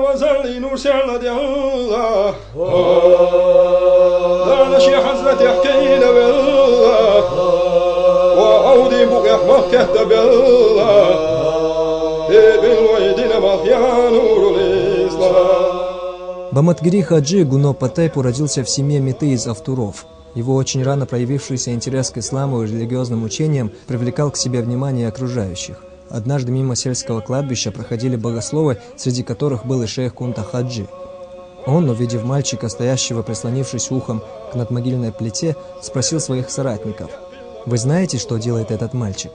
وزلي نرسل ديالله دانا شي حزرة يحكينا بالله وعودي بقى مكة بالله بالويدنا مخيا نور الإسلام. Баматгири Хаджи Гуно Патепу родился в семье Меты из Автуров. Его очень рано проявившийся интерес к исламу и религиозным учениям привлекал к себе внимание окружающих. Однажды мимо сельского кладбища проходили богословы, среди которых был и шейх Кунта Хаджи. Он, увидев мальчика, стоящего прислонившись ухом к надмогильной плите, спросил своих соратников: «Вы знаете, что делает этот мальчик?»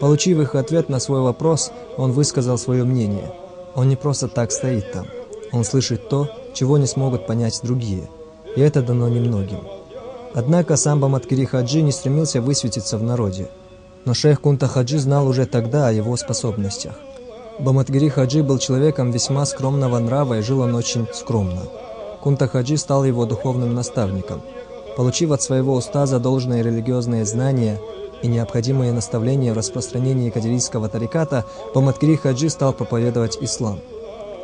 Получив их ответ на свой вопрос, он высказал свое мнение. Он не просто так стоит там. Он слышит то, чего не смогут понять другие. И это дано немногим. Однако сам Баматгири Хаджи не стремился высветиться в народе. Но шейх Кунта Хаджи знал уже тогда о его способностях. Баматгири Хаджи был человеком весьма скромного нрава, и жил он очень скромно. Кунта Хаджи стал его духовным наставником. Получив от своего устаза должные религиозные знания и необходимые наставления в распространении кадирийского тариката, Баматгири Хаджи стал проповедовать ислам.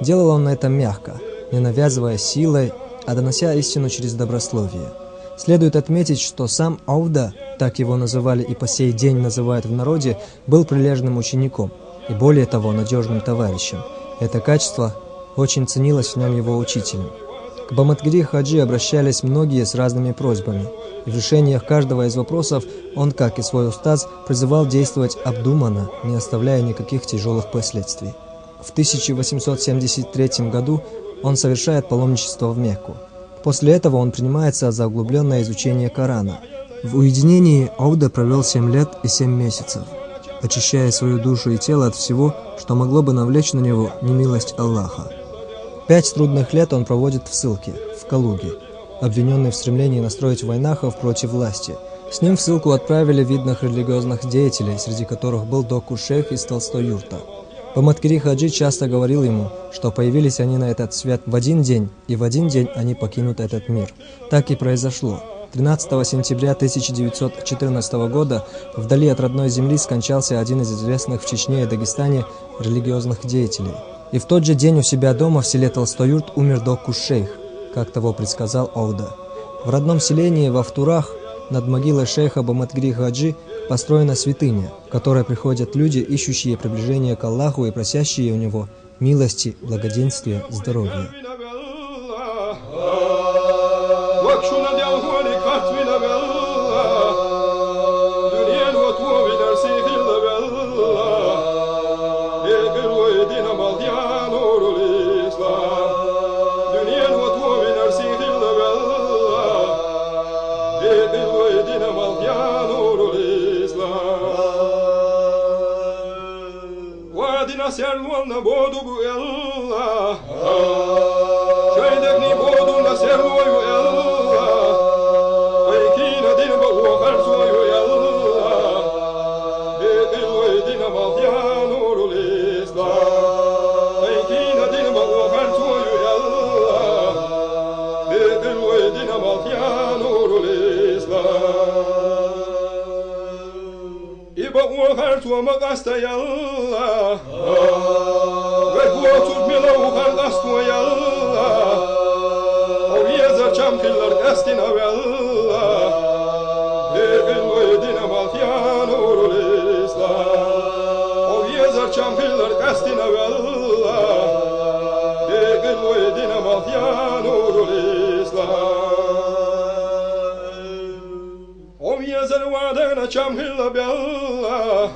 Делал он это мягко, не навязывая силой, а донося истину через добрословие. Следует отметить, что сам Ауда, так его называли и по сей день называют в народе, был прилежным учеником и, более того, надежным товарищем. Это качество очень ценилось в нем его учителем. К Баматгири Хаджи обращались многие с разными просьбами, и в решениях каждого из вопросов он, как и свой устаз, призывал действовать обдуманно, не оставляя никаких тяжелых последствий. В 1873 году он совершает паломничество в Мекку. После этого он принимается за углубленное изучение Корана. В уединении Ауда провел 7 лет и 7 месяцев, очищая свою душу и тело от всего, что могло бы навлечь на него немилость Аллаха. 5 трудных лет он проводит в ссылке, в Калуге, обвиненный в стремлении настроить войнахов против власти. С ним в ссылку отправили видных религиозных деятелей, среди которых был доку-шейх из Толстой-Юрта. Баматгири Хаджи часто говорил ему, что появились они на этот свет в один день, и в один день они покинут этот мир. Так и произошло. 13 сентября 1914 года вдали от родной земли скончался один из известных в Чечне и Дагестане религиозных деятелей. И в тот же день у себя дома в селе Толстой-Юрт умер доку-шейх, как того предсказал Ауда. В родном селении в Автурах над могилой шейха Баматгири Хаджи построена святыня, в которой приходят люди, ищущие приближение к Аллаху и просящие у него милости, благоденствия, здоровья. Serluana bodu bu Allah, şeydekni bodu na serluyu Allah, aykina din bu kharsuyu Allah, bedil wedina mafyanurul Islam, aykina din bu kharsuyu Allah, bedil wedina mafyanurul Islam. İba o kharsu magasta Allah. Çam hilla bella